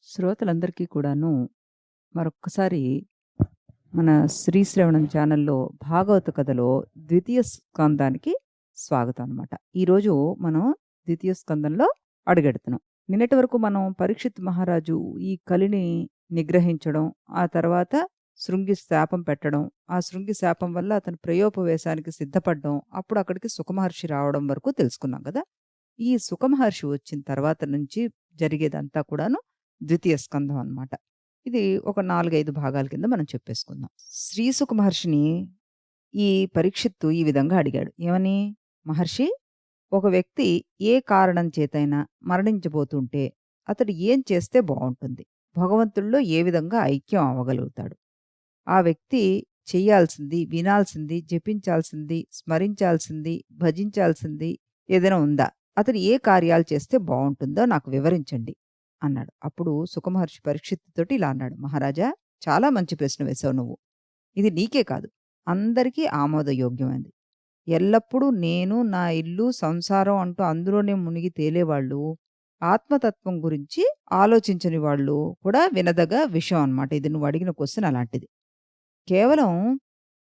శ్రోతలందరికీ కూడాను మరొక్కసారి మన శ్రీశ్రవణం ఛానల్లో భాగవత కథలో ద్వితీయ స్కందానికి స్వాగతం అనమాట. ఈరోజు మనం ద్వితీయ స్కందంలో అడుగెడుతున్నాం. నిన్నటి వరకు మనం పరీక్షిత్ మహారాజు ఈ కలిని నిగ్రహించడం, ఆ తర్వాత శృంగి శాపం పెట్టడం, ఆ శృంగి శాపం వల్ల అతను ప్రయోపవేశానికి సిద్ధపడడం, అప్పుడు అక్కడికి సుఖమహర్షి రావడం వరకు తెలుసుకున్నాం కదా. ఈ సుఖమహర్షి వచ్చిన తర్వాత నుంచి జరిగేదంతా కూడాను ద్వితీయ స్కందం అన్నమాట. ఇది ఒక 4, 5 భాగాల కింద మనం చెప్పేసుకుందాం. శ్రీ సుఖ మహర్షిని ఈ పరీక్షిత్తు ఈ విధంగా అడిగాడు. ఏమని? మహర్షి, ఒక వ్యక్తి ఏ కారణం చేతైనా మరణించబోతుంటే అతడు ఏం చేస్తే బావుంటుంది? భగవంతుడిలో ఏ విధంగా ఐక్యం అవ్వగలుగుతాడు? ఆ వ్యక్తి చెయ్యాల్సింది, వినాల్సింది, జపించాల్సింది, స్మరించాల్సింది, భజించాల్సింది ఏదైనా ఉందా? అతడు ఏ కార్యాలు చేస్తే బావుంటుందో నాకు వివరించండి అన్నాడు. అప్పుడు సుఖమహర్షి పరీక్షిత్తుతోటి ఇలా అన్నాడు. మహారాజా, చాలా మంచి ప్రశ్న వేశావు నువ్వు. ఇది నీకే కాదు, అందరికీ ఆమోదయోగ్యమైనది. ఎల్లప్పుడూ నేను, నా ఇల్లు, సంసారం అంటూ అందులోనే మునిగి తేలేవాళ్ళు, ఆత్మతత్వం గురించి ఆలోచించని వాళ్ళు కూడా వినదగ విషయం అన్నమాట. ఇది నువ్వు అడిగిన క్వెషన్ అలాంటిది. కేవలం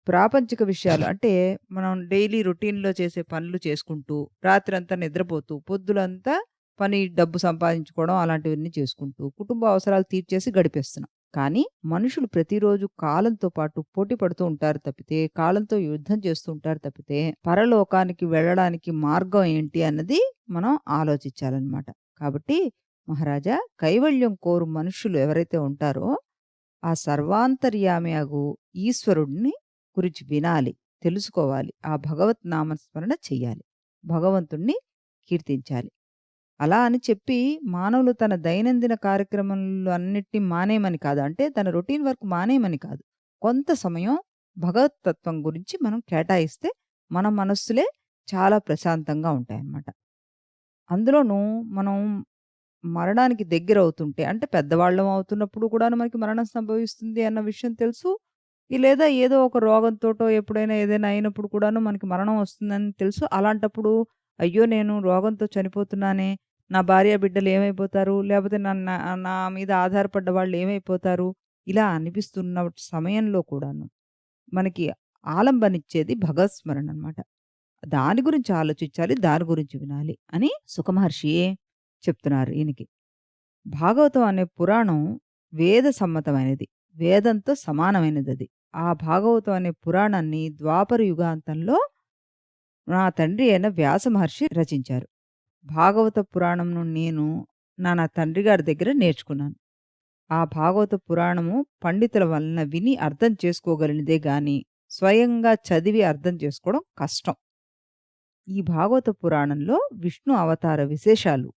ప్రాపంచిక విషయాలు అంటే మనం డైలీ రొటీన్‌లో చేసే పనులు చేసుకుంటూ, రాత్రంతా నిద్రపోతూ, పొద్దులంతా పని, డబ్బు సంపాదించుకోవడం అలాంటివన్నీ చేసుకుంటూ, కుటుంబ అవసరాలు తీర్చేసి గడిపేస్తున్నాం. కానీ మనుషులు ప్రతిరోజు కాలంతో పాటు పోటీ పడుతూ ఉంటారు తప్పితే, కాలంతో యుద్ధం చేస్తూ ఉంటారు తప్పితే, పరలోకానికి వెళ్ళడానికి మార్గం ఏంటి అన్నది మనం ఆలోచించాలన్నమాట. కాబట్టి మహారాజా, కైవల్యం కోరు మనుషులు ఎవరైతే ఉంటారో, ఆ సర్వాంతర్యామి అగు ఈశ్వరుడిని గురించి వినాలి, తెలుసుకోవాలి. ఆ భగవత్ నామస్మరణ చెయ్యాలి. భగవంతుణ్ణి కీర్తించాలి. అలా అని చెప్పి మానవులు తన దైనందిన కార్యక్రమాలు అన్నిటిని మానేయమని కాదు. అంటే తన రొటీన్ వర్క్ మానేయమని కాదు. కొంత సమయం భగవత్ తత్వం గురించి మనం కేటాయిస్తే మన మనస్సులే చాలా ప్రశాంతంగా ఉంటాయన్నమాట. అందులోనూ మనం మరణానికి దగ్గరవుతుంటే అంటే పెద్దవాళ్ళం అవుతున్నప్పుడు కూడాను మనకి మరణం సంభవిస్తుంది అన్న విషయం తెలుసు. లేదా ఏదో ఒక రోగంతోటో ఎప్పుడైనా ఏదైనా అయినప్పుడు కూడాను మనకి మరణం వస్తుందని తెలుసు. అలాంటప్పుడు అయ్యో! నేను రోగంతో చనిపోతున్నానే, నా భార్య బిడ్డలు ఏమైపోతారు? లేపోతే నా నా మీద ఆధారపడ్డ వాళ్ళు ఏమైపోతారు? ఇలా అనిపిస్తున్న సమయంలో కూడాను మనకి ఆలంబనిచ్చేది భగవత్ స్మరణ అనమాట. దాని గురించి ఆలోచించాలి, దాని గురించి వినాలి అని సుఖమహర్షి చెప్తున్నారు ఈయనకి. భాగవతం అనే పురాణం వేద సమ్మతమైనది. వేదంతో సమానమైనదది. ఆ భాగవతం అనే పురాణాన్ని ద్వాపర యుగాంతంలో నా తండ్రి అయిన వ్యాస మహర్షి రచించారు. భాగవత పురాణంను నేను నా తండ్రి గారి దగ్గర నేర్చుకున్నాను. ఆ భాగవత పురాణము పండితుల వలన విని అర్థం చేసుకోగలిగినదే గాని, స్వయంగా చదివి అర్థం చేసుకోవడం కష్టం. ఈ భాగవత పురాణంలో విష్ణు అవతార విశేషాలు,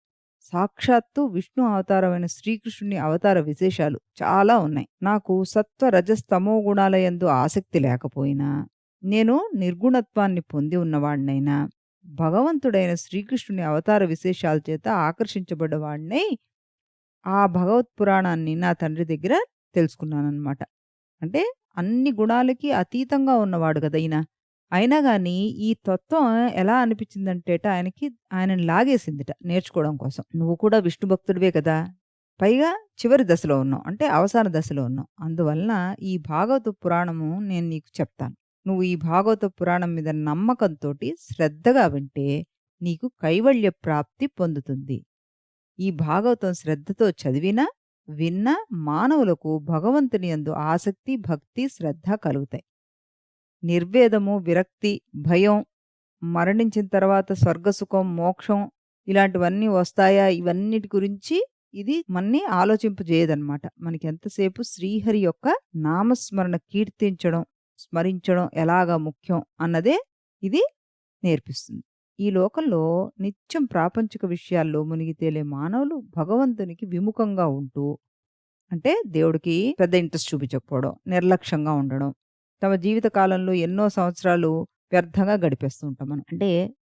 సాక్షాత్తు విష్ణు అవతారమైన శ్రీకృష్ణుని అవతార విశేషాలు చాలా ఉన్నాయి. నాకు సత్వ రజస్ తమో గుణాల యందు ఆసక్తి లేకపోయినా, నేను నిర్గుణత్వాన్ని పొంది ఉన్నవాడినైనా, భగవంతుడైన శ్రీకృష్ణుని అవతార విశేషాల చేత ఆకర్షించబడ్డవాడినై ఆ భగవత్ పురాణాన్ని నా తండ్రి దగ్గర తెలుసుకున్నాననమాట. అంటే అన్ని గుణాలకి అతీతంగా ఉన్నవాడు కదా ఈయన. అయినా గాని ఈ తత్వం ఎలా అనిపించిందంటేట ఆయనకి, ఆయనని లాగేసిందిట నేర్చుకోవడం కోసం. "నువ్వు కూడా విష్ణు భక్తుడివే కదా! పైగా చివరి దశలో ఉన్నావు. అంటే అవసాన దశలో ఉన్నావు. అందువలన ఈ భాగవత పురాణము నేను నీకు చెప్తాను. నువ్వు ఈ భాగవత పురాణం మీద నమ్మకంతోటి శ్రద్ధగా వింటే నీకు కైవల్య ప్రాప్తి పొందుతుంది. ఈ భాగవతం శ్రద్ధతో చదివినా, విన్నా మానవులకు భగవంతుని యందు ఆసక్తి, భక్తి, శ్రద్ధ కలుగుతాయి. నిర్వేదము, విరక్తి, భయం, మరణించిన తర్వాత స్వర్గసుఖం, మోక్షం ఇలాంటివన్నీ వస్తాయా? ఇవన్నిటి గురించి ఇది మన్ని ఆలోచింపజేయదనమాట. మనకి ఎంతసేపు శ్రీహరి యొక్క నామస్మరణ కీర్తించడం, స్మరించడం ఎలాగా ముఖ్యం అన్నదే ఇది నేర్పిస్తుంది. ఈ లోకంలో నిత్యం ప్రాపంచిక విషయాల్లో మునిగి తేలే మానవులు భగవంతునికి విముఖంగా ఉంటూ, అంటే దేవుడికి పెద్ద ఇంట్రెస్ట్ చూపించకపోవడం, నిర్లక్ష్యంగా ఉండడం, తమ జీవిత కాలంలో ఎన్నో సంవత్సరాలు వ్యర్థంగా గడిపేస్తూ ఉంటాం మనం. అంటే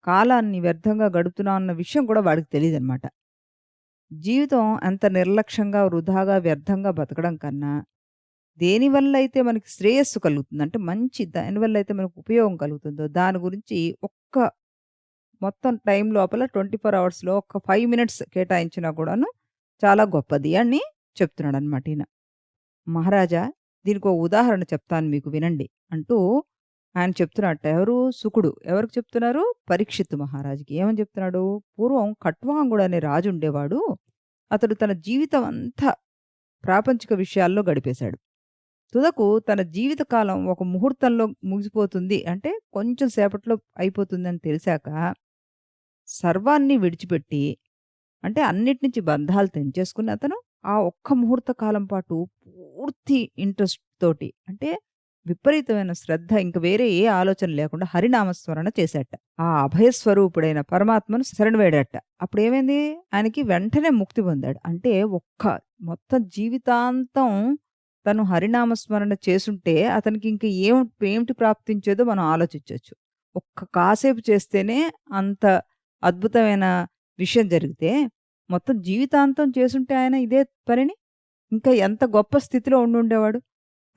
కాలాన్ని వ్యర్థంగా గడుపుతున్నాం అన్న విషయం కూడా వాడికి తెలీదనమాట. జీవితం అంత నిర్లక్ష్యంగా, వృధాగా, వ్యర్థంగా బతకడం కన్నా, దేనివల్ల అయితే మనకి శ్రేయస్సు కలుగుతుంది, అంటే మంచి దానివల్ల అయితే మనకు ఉపయోగం కలుగుతుందో దాని గురించి ఒక్క మొత్తం టైం లోపల 24 అవర్స్‌లో ఒక 5 మినిట్స్ కేటాయించినా కూడాను చాలా గొప్పది అని చెప్తున్నాడనమాట ఈయన. మహారాజా దీనికో ఉదాహరణ చెప్తాను మీకు వినండి అంటూ ఆయన చెప్తున్నట్ట. ఎవరు? శుకుడు. ఎవరికి చెప్తున్నారు? పరీక్షిత్తు మహారాజుకి. ఏమని చెప్తున్నాడు? పూర్వం ఖట్వాంగుడు అనే రాజు ఉండేవాడు. అతడు తన జీవితం అంతా ప్రాపంచిక విషయాల్లో గడిపేశాడు. తుదకు తన జీవితకాలం ఒక ముహూర్తంలో ముగిసిపోతుంది. అంటే కొంచెం సేపట్లో అయిపోతుందని తెలిసాక సర్వాన్ని విడిచిపెట్టి అంటే అన్నిటి నుంచి బంధాలు తెంచేసుకున్న అతను ఆ ఒక్క ముహూర్త కాలం పాటు పూర్తి ఇంట్రెస్ట్ తోటి అంటే విపరీతమైన శ్రద్ధ ఇంక వేరే ఏ ఆలోచన లేకుండా హరినామస్మరణ చేశాట. ఆ అభయస్వరూపుడైన పరమాత్మను శరణవేడాట. అప్పుడేమైంది? ఆయనకి వెంటనే ముక్తి పొందాడు. అంటే మొత్తం జీవితాంతం తను హరినామస్మరణ చేసుంటే అతనికి ఇంక ఏమిటి ప్రాప్తించేదో మనం ఆలోచించొచ్చు. కాసేపు చేస్తేనే అంత అద్భుతమైన విషయం జరిగితే, మొత్తం జీవితాంతం చేసుంటే ఆయన ఇదే పనిని, ఇంకా ఎంత గొప్ప స్థితిలో ఉండుండేవాడు.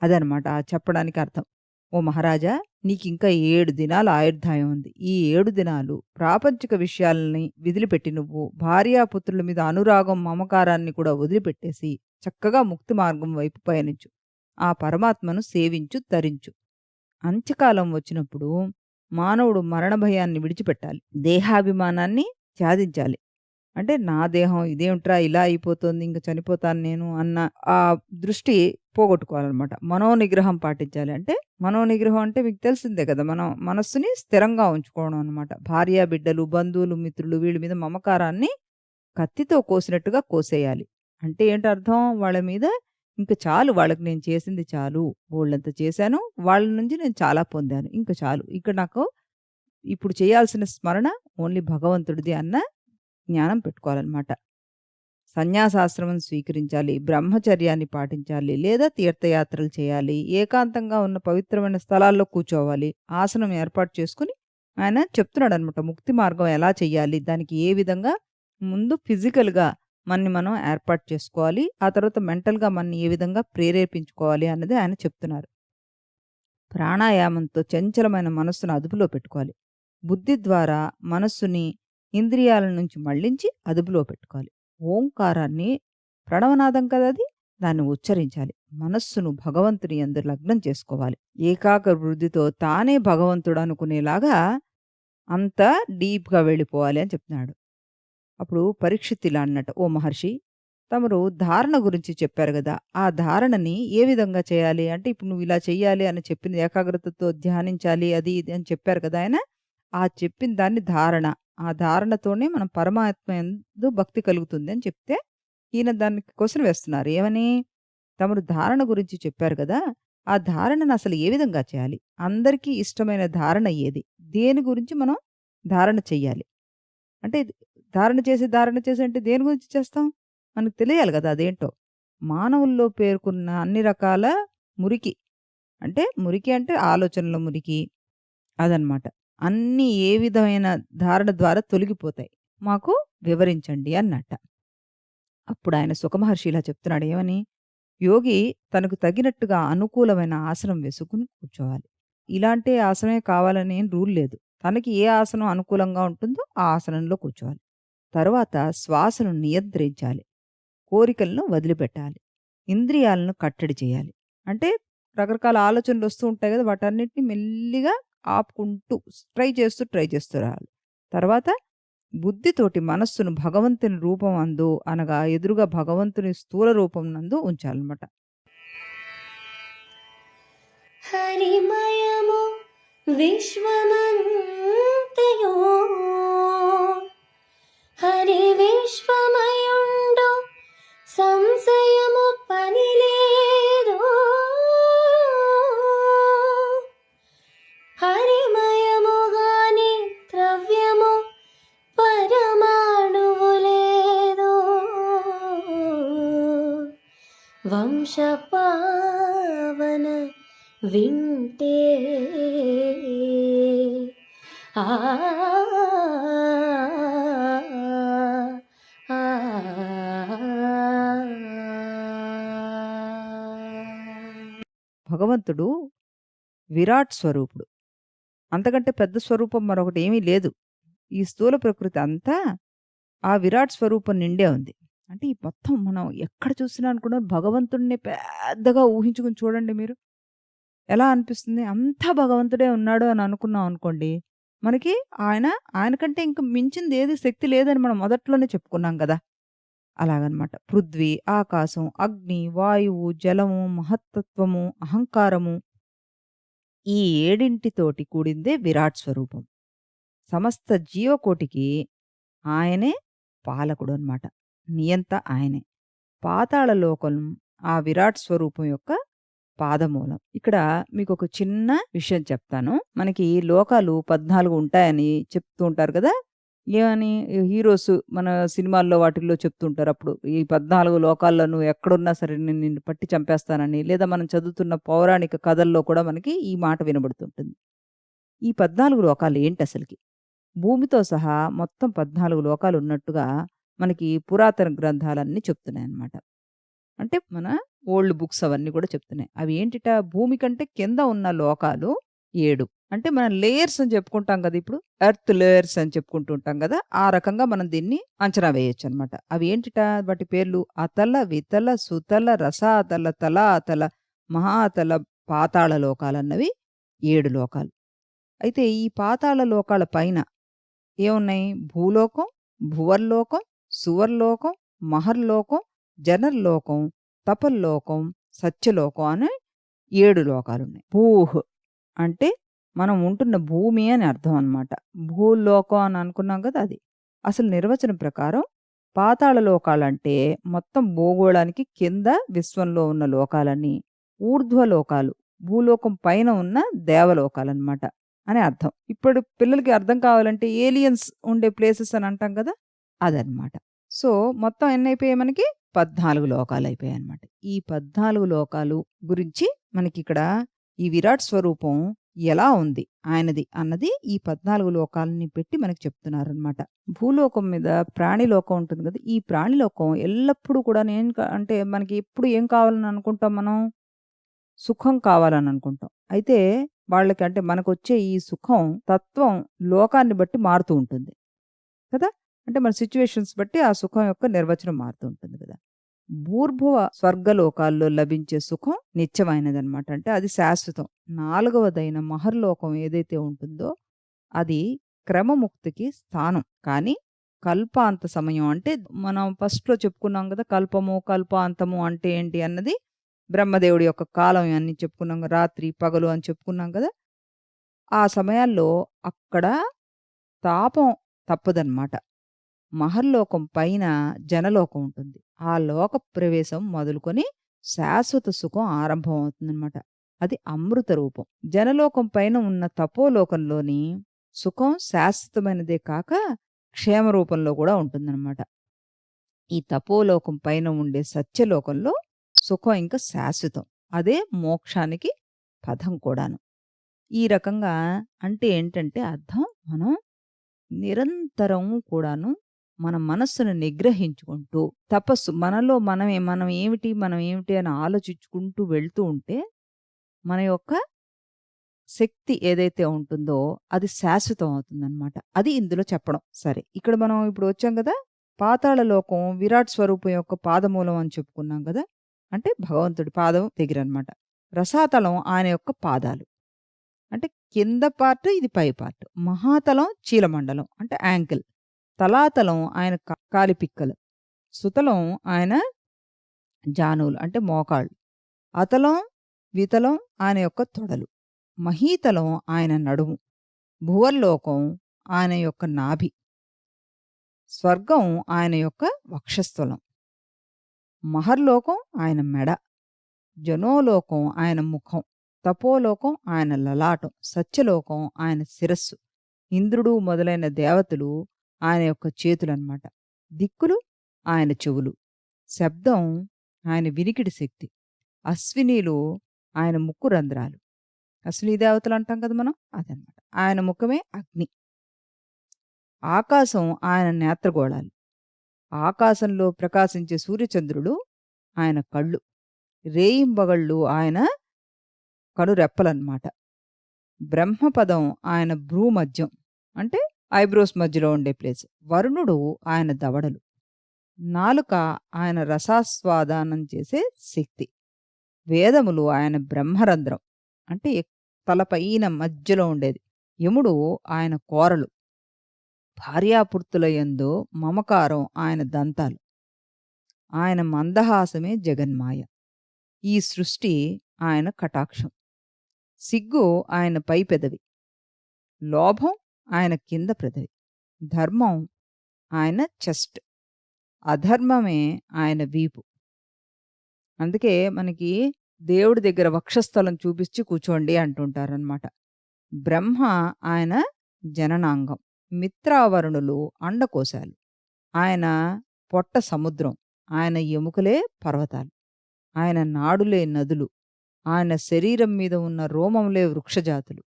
అదనమాట చెప్పడానికి అర్థం. ఓ మహారాజా! నీకింకా 7 దినాల ఆయుర్దాయం ఉంది. ఈ 7 దినాలు ప్రాపంచిక విషయాల్ని వదిలిపెట్టి నువ్వు భార్యాపుత్రుల మీద అనురాగం, మమకారాన్ని కూడా వదిలిపెట్టేసి చక్కగా ముక్తి మార్గం వైపు పయనించు. ఆ పరమాత్మను సేవించు, తరించు. అంత్యకాలం వచ్చినప్పుడు మానవుడు మరణ భయాన్ని విడిచిపెట్టాలి. దేహాభిమానాన్ని త్యజించాలి. అంటే నా దేహం ఇదేమిట్రా ఇలా అయిపోతుంది, ఇంక చనిపోతాను నేను అన్న ఆ దృష్టి పోగొట్టుకోవాలనమాట. మనోనిగ్రహం పాటించాలి. అంటే మనోనిగ్రహం అంటే మీకు తెలిసిందే కదా! మనం మనస్సుని స్థిరంగా ఉంచుకోవడం అనమాట. భార్య, బిడ్డలు, బంధువులు, మిత్రులు వీళ్ళ మీద మమకారాన్ని కత్తితో కోసినట్టుగా కోసేయాలి. అంటే ఏంటి అర్థం? వాళ్ళ మీద ఇంక చాలు, వాళ్ళకి నేను చేసింది చాలు. బోలెడంత చేశాను. వాళ్ళ నుంచి నేను చాలా పొందాను. ఇంక చాలు. ఇక్కడ నాకు ఇప్పుడు చేయాల్సిన స్మరణ ఓన్లీ భగవంతుడిది అన్న జ్ఞానం పెట్టుకోవాలనమాట. సన్యాసాశ్రమం స్వీకరించాలి. బ్రహ్మచర్యాన్ని పాటించాలి. లేదా తీర్థయాత్రలు చేయాలి. ఏకాంతంగా ఉన్న పవిత్రమైన స్థలాల్లో కూర్చోవాలి. ఆసనం ఏర్పాటు చేసుకొని ఆయన చెప్తున్నాడనమాట. ముక్తి మార్గం ఎలా చెయ్యాలి? దానికి ఏ విధంగా ముందు ఫిజికల్‌గా మనని మనం ఏర్పాటు చేసుకోవాలి. ఆ తర్వాత మెంటల్‌గా మనని ఏ విధంగా ప్రేరేపించుకోవాలి అన్నది ఆయన చెప్తున్నారు. ప్రాణాయామంతో చంచలమైన మనస్సును అదుపులో పెట్టుకోవాలి. బుద్ధి ద్వారా మనస్సుని ఇంద్రియాల నుంచి మళ్లించి అదుపులో పెట్టుకోవాలి. ఓంకారాన్ని ప్రణవనాదం కదది, దాన్ని ఉచ్చరించాలి. మనస్సును భగవంతుని యందు లగ్నం చేసుకోవాలి. ఏకాగ్ర వృద్ధితో తానే భగవంతుడు అనుకునేలాగా అంత డీప్‌గా వెళ్ళిపోవాలి అని చెప్తున్నాడు. అప్పుడు పరీక్షిత్ ఇలా అన్నట్టు, ఓ మహర్షి! తమరు ధారణ గురించి చెప్పారు గదా! ఆ ధారణని ఏ విధంగా చేయాలి? అంటే ఇప్పుడు నువ్వు ఇలా చెయ్యాలి అని చెప్పింది ఏకాగ్రతతో ధ్యానించాలి అది ఇది అని చెప్పారు కదా ఆయన. ఆ చెప్పిన దాన్ని ధారణ. ఆ ధారణతోనే మనం పరమాత్మ యందు భక్తి కలుగుతుంది అని చెప్తే, ఈయన దానికి క్వెషన్ వేస్తున్నారు. ఏమని? తమరు ధారణ గురించి చెప్పారు గదా! ఆ ధారణను అసలు ఏ విధంగా చేయాలి? అందరికీ ఇష్టమైన ధారణ ఏది? దేని గురించి మనం ధారణ చెయ్యాలి? అంటే ధారణ చేసి అంటే దేని గురించి చేస్తాం? మనకు తెలియాలి గదా! అదేంటో. మానవుల్లో పేర్కొన్న అన్ని రకాల మురికి అంటే మురికి అంటే ఆలోచనల మురికి అదనమాట. అన్నీ ఏ విధమైన ధారణ ద్వారా తొలగిపోతాయి. మాకు వివరించండి అన్నట్ట. అప్పుడాయన సుఖమహర్షి ఇలా చెప్తున్నాడు. ఏమని? యోగి తనకు తగినట్టుగా అనుకూలమైన ఆసనం వేసుకుని కూర్చోవాలి. ఇలాంటి ఆసనమే కావాలని ఏం రూల్ లేదు. తనకి ఏ ఆసనం అనుకూలంగా ఉంటుందో ఆ ఆసనంలో కూర్చోవాలి. తరువాత శ్వాసను నియంత్రించాలి. కోరికలను వదిలిపెట్టాలి. ఇంద్రియాలను కట్టడి చేయాలి. అంటే రకరకాల ఆలోచనలు వస్తూ ఉంటాయి కదా! వాటన్నిటిని మెల్లిగా ఆపుకుంటూ ట్రై చేస్తూ రావాలి. తర్వాత బుద్ధితోటి మనస్సును భగవంతుని రూపం అందు అనగా ఎదురుగా భగవంతుని స్థూల రూపం నందు ఉంచాలన్నమాట. హరిమయము విశ్వమంతయో హరి విశ్వమయుండు సంశయము పనిలేదు. హరిమయముగాని ద్రవ్యము పరమాణువు లేదు. వంశపావన వింటే ఆ భగవంతుడు విరాట్ స్వరూపుడు. అంతకంటే పెద్ద స్వరూపం మరొకటి ఏమీ లేదు. ఈ స్థూల ప్రకృతి అంతా ఆ విరాట్ స్వరూపం నిండే ఉంది. అంటే ఈ మొత్తం మనం ఎక్కడ చూసినా అనుకున్న భగవంతుడిని పెద్దగా ఊహించుకొని చూడండి మీరు. ఎలా అనిపిస్తుంది? అంతా భగవంతుడే ఉన్నాడు అని అనుకున్నాం అనుకోండి. మనకి ఆయన ఆయన కంటే ఇంక మించింది ఏది శక్తి లేదని మనం మొదట్లోనే చెప్పుకున్నాం గదా! అలాగనమాట. పృథ్వీ, ఆకాశం, అగ్ని, వాయువు, జలము, మహత్తత్వము, అహంకారము ఈ ఏడింటితోటి కూడిందే విరాట్ స్వరూపం. సమస్త జీవకోటికి ఆయనే పాలకుడనమాట. నియంత ఆయనే. పాతాళ లోకం ఆ విరాట్ స్వరూపం యొక్క పాదమూలం. ఇక్కడ మీకొక చిన్న విషయం చెప్తాను. మనకి లోకాలు 14 ఉంటాయని చెప్తూ ఉంటారు కదా! ఏమని హీరోస్ మన సినిమాల్లో వాటిల్లో చెప్తుంటారు అప్పుడు. ఈ 14 లోకాల్లో నువ్వు ఎక్కడున్నా సరే నేను నిన్ను పట్టి చంపేస్తానని, లేదా మనం చదువుతున్న పౌరాణిక కథల్లో కూడా మనకి ఈ మాట వినబడుతుంటుంది. ఈ 14 లోకాలు ఏంటసలకి? భూమితో సహా మొత్తం 14 లోకాలున్నట్టుగా మనకి పురాతన గ్రంథాలన్నీ చెప్తున్నాయన్నమాట. అంటే మన ఓల్డ్ బుక్స్ అవన్నీ కూడా చెప్తున్నాయి. అవి ఏంటిట భూమి కంటే కింద ఉన్న లోకాలు 7. అంటే మనం లేయర్స్ అని చెప్పుకుంటాం కదా! ఇప్పుడు ఎర్త్ లేయర్స్ అని చెప్పుకుంటూ ఉంటాం కదా! ఆ రకంగా మనం దీన్ని అంచనా వేయొచ్చనమాట. అవి ఏంటిట వాటి పేర్లు అతల, వితల, సుతల, రసాతల, తలాతల, మహాతల, పాతాళ లోకాలన్నవి 7 లోకాలు. అయితే ఈ పాతాళ లోకాల పైన ఏమున్నాయి? భూలోకం, భువర్లోకం, సువర్లోకం, మహర్లోకం, జనర్లోకం, తపల్లోకం, సత్యలోకం అని 7 లోకాలున్నాయి. అంటే మనం ఉంటున్న భూమి అని అర్థం అనమాట. భూలోకం అని అనుకున్నాం కదా! అది. అసలు నిర్వచనం ప్రకారం పాతాళ లోకాలంటే మొత్తం భూగోళానికి కింద విశ్వంలో ఉన్న లోకాలన్నీ. ఊర్ధ్వలోకాలు భూలోకం పైన ఉన్న దేవలోకాలనమాట అని అర్థం. ఇప్పుడు పిల్లలకి అర్థం కావాలంటే ఏలియన్స్ ఉండే ప్లేసెస్ అని అంటాం కదా! అదనమాట. సో, మొత్తం ఎన్నయిపోయాయి మనకి? 14 లోకాలయిపోయాయనమాట. ఈ 14 లోకాలు గురించి మనకిక్కడ ఈ విరాట్ స్వరూపం ఎలా ఉంది ఆయనది అన్నది ఈ 14 లోకాలని పెట్టి మనకు చెప్తున్నారనమాట. భూలోకం మీద ప్రాణిలోకం ఉంటుంది కదా! ఈ ప్రాణిలోకం ఎల్లప్పుడూ కూడా అంటే మనకి ఎప్పుడు ఏం కావాలని అనుకుంటాం మనం? సుఖం కావాలని అనుకుంటాం. అయితే వాళ్ళకి అంటే మనకొచ్చే ఈ సుఖం తత్వం లోకాన్ని బట్టి మారుతూ ఉంటుంది. కదా! అంటే మన సిట్యుయేషన్స్ బట్టి ఆ సుఖం యొక్క నిర్వచనం మారుతూ ఉంటుంది కదా! భూర్భువ స్వర్గలోకాల్లో లభించే సుఖం నిత్యమైనదనమాట. అంటే అది శాశ్వతం. నాలుగవదైన మహర్లోకం ఏదైతే ఉంటుందో అది క్రమముక్తికి స్థానం. కానీ కల్పాంత సమయం అంటే మనం ఫస్ట్‌లో చెప్పుకున్నాం గదా! కల్పము, కల్పాంతము అంటే ఏంటి అన్నది బ్రహ్మదేవుడి యొక్క కాలం అన్నీ చెప్పుకున్నాం. రాత్రి, పగలు అని చెప్పుకున్నాం గదా! ఆ సమయాల్లో అక్కడ తాపం తప్పదనమాట. మహర్లోకం పైన జనలోకం ఉంటుంది. ఆ లోక ప్రవేశం మొదలుకొని శాశ్వత సుఖం ఆరంభం అవుతుందనమాట. అది అమృత రూపం. జనలోకం పైన ఉన్న తపోలోకంలోని సుఖం శాశ్వతమైనదే కాక క్షేమ రూపంలో కూడా ఉంటుందనమాట. ఈ తపోలోకం పైన ఉండే సత్యలోకంలో సుఖం ఇంకా శాశ్వతం. అదే మోక్షానికి పథం కూడాను. ఈ రకంగా అంటే ఏంటంటే అర్థం మనం నిరంతరం కూడాను మన మనస్సును నిగ్రహించుకుంటూ తపస్సు మనలో మనం ఏమిటి అని ఆలోచించుకుంటూ వెళ్తూ ఉంటే మన యొక్క శక్తి ఏదైతే ఉంటుందో అది శాశ్వతం అవుతుందన్నమాట. అది ఇందులో చెప్పడం. సరే ఇక్కడ మనం ఇప్పుడు వచ్చాం కదా! పాతాళ లోకం విరాట్ స్వరూపం యొక్క పాదమూలం అని చెప్పుకున్నాం కదా! అంటే భగవంతుడి పాదం దగ్గరనమాట. రసాతలం ఆయన యొక్క పాదాలు. అంటే కింద పార్ట్ ఇది పై పార్ట్. మహాతలం చీలమండలం అంటే యాంకిల్. తలాతలం ఆయన కాలిపిక్కలు. సుతలం ఆయన జానువులు అంటే మోకాళ్ళు. అతలం, వితలం ఆయన యొక్క తొడలు. మహీతలం ఆయన నడుము. భువర్లోకం ఆయన యొక్క నాభి. స్వర్గం ఆయన యొక్క వక్షస్థలం. మహర్లోకం ఆయన మెడ. జనోలోకం ఆయన ముఖం. తపోలోకం ఆయన లలాటం. సత్యలోకం ఆయన శిరస్సు. ఇంద్రుడు మొదలైన దేవతలు ఆయన యొక్క చేతులన్నమాట. దిక్కులు ఆయన చెవులు. శబ్దం ఆయన వినికిడి శక్తి. అశ్వినీలు ఆయన ముక్కు రంధ్రాలు. అశ్వినీ దేవతలు అంటాం కదా మనం అదనమాట. ఆయన ముఖమే అగ్ని. ఆకాశం ఆయన నేత్రగోళాలు. ఆకాశంలో ప్రకాశించే సూర్యచంద్రులు ఆయన కళ్ళు. రేయింబగళ్ళు ఆయన కనురెప్పలన్నమాట. బ్రహ్మపదం ఆయన భ్రూమధ్యం అంటే ఐబ్రోస్ మధ్యలో ఉండే ప్లేస్. వరుణుడు ఆయన దవడలు. నాలుక ఆయన రసాస్వాదానం చేసే శక్తి. వేదములు ఆయన బ్రహ్మరంధ్రం అంటే తలపైన మధ్యలో ఉండేది. యముడు ఆయన కోరలు. భార్యాపుత్రుల యందు మమకారం ఆయన దంతాలు. ఆయన మందహాసమే జగన్మాయ. ఈ సృష్టి ఆయన కటాక్షం. సిగ్గు ఆయన పై పెదవి. లోభం ఆయన కింద పెదవి. ధర్మం ఆయన చెస్ట్. అధర్మమే ఆయన వీపు. అందుకే మనకి దేవుడి దగ్గర వక్షస్థలం చూపించి కూర్చోండి అంటుంటారనమాట. బ్రహ్మ ఆయన జననాంగం. మిత్రావరుణులు అండకోశాలు. ఆయన పొట్ట సముద్రం. ఆయన ఎముకలే పర్వతాలు. ఆయన నాడులే నదులు. ఆయన శరీరం మీద ఉన్న రోమములే వృక్షజాతులు.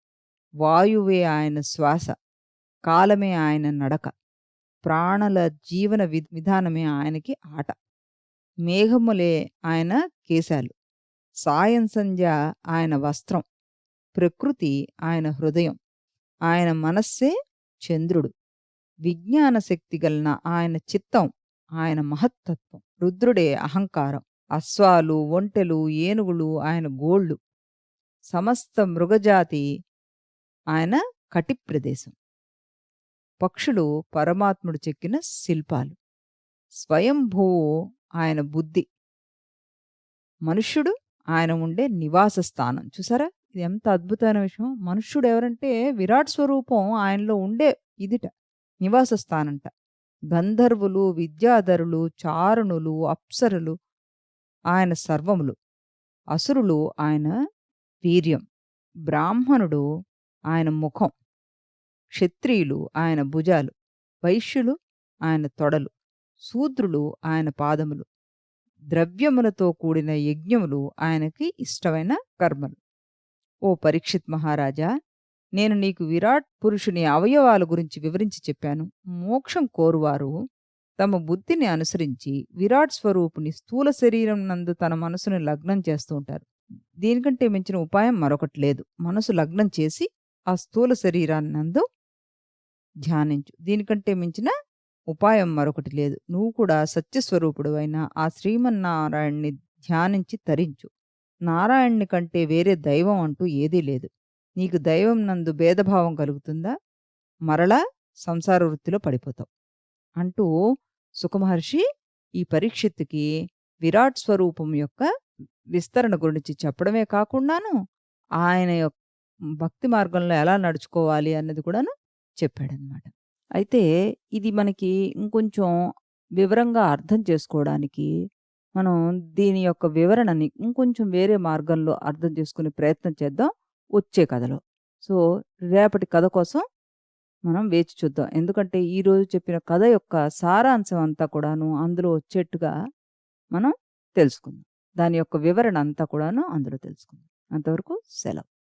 వాయువే ఆయన శ్వాస. కాలమే ఆయన నడక. ప్రాణుల జీవన విధానమే ఆయనకి ఆట. మేఘములే ఆయన కేశాలు. సాయం సంధ్య ఆయన వస్త్రం. ప్రకృతి ఆయన హృదయం. ఆయన మనస్సే చంద్రుడు. విజ్ఞాన శక్తి గలన ఆయన చిత్తం. ఆయన మహత్తత్వం. రుద్రుడే అహంకారం. అశ్వాలు, ఒంటెలు, ఏనుగులు ఆయన గోళ్ళు. సమస్త మృగజాతి ఆయన కటి ప్రదేశం. పక్షులు పరమాత్ముడు చెక్కిన శిల్పాలు. స్వయంభూవు ఆయన బుద్ధి. మనుష్యుడు ఆయన ఉండే నివాస స్థానం. చూసారా, ఇది ఎంత అద్భుతమైన విషయం. మనుష్యుడు ఎవరంటే విరాట్ స్వరూపం ఆయనలో ఉండే ఇదిట, నివాస స్థానంట. గంధర్వులు, విద్యాధరులు, చారుణులు, అప్సరులు ఆయన సర్వములు. అసురులు ఆయన వీర్యం. బ్రాహ్మణుడు ఆయన ముఖం. క్షత్రియులు ఆయన భుజాలు. వైశ్యులు ఆయన తొడలు. శూద్రులు ఆయన పాదములు. ద్రవ్యములతో కూడిన యజ్ఞములు ఆయనకి ఇష్టమైన కర్మలు. ఓ పరీక్షిత్ మహారాజా, నేను నీకు విరాట్ పురుషుని అవయవాల గురించి వివరించి చెప్పాను. మోక్షం కోరువారు తమ బుద్ధిని అనుసరించి విరాట్ స్వరూపుని స్థూల శరీరం నందు తన మనసును లగ్నం చేస్తూ ఉంటారు. దీనికంటే మించిన ఉపాయం మరొకటి లేదు. మనసు లగ్నం చేసి ఆ స్థూల శరీరాన్ని నందు ధ్యానించు. దీనికంటే మించిన ఉపాయం మరొకటి లేదు. నువ్వు కూడా సత్యస్వరూపుడు అయిన ఆ శ్రీమన్నారాయణ్ణి ధ్యానించి తరించు. నారాయణ్ణి కంటే వేరే దైవం అంటూ ఏదీ లేదు. నీకు దైవం నందు భేదభావం కలుగుతుందా? మరలా సంసార వృత్తిలో పడిపోతావు అంటూ సుఖమహర్షి ఈ పరీక్షిత్తుకి విరాట్ స్వరూపం యొక్క విస్తరణ గురించి చెప్పడమే కాకుండాను ఆయన యొక్క భక్తి మార్గంలో ఎలా నడుచుకోవాలి అన్నది కూడాను చెప్పాడనమాట. అయితే ఇది మనకి ఇంకొంచెం వివరంగా అర్థం చేసుకోవడానికి మనం దీని యొక్క వివరణని ఇంకొంచెం వేరే మార్గంలో అర్థం చేసుకునే ప్రయత్నం చేద్దాం వచ్చే కథలో. సో రేపటి కథ కోసం మనం వేచి చూద్దాం. ఎందుకంటే ఈరోజు చెప్పిన కథ యొక్క సారాంశం అంతా కూడాను అందులో వచ్చేట్టుగా మనం తెలుసుకుందాం. దాని యొక్క వివరణ అంతా కూడాను అందులో తెలుసుకుందాం. అంతవరకు సెలవు.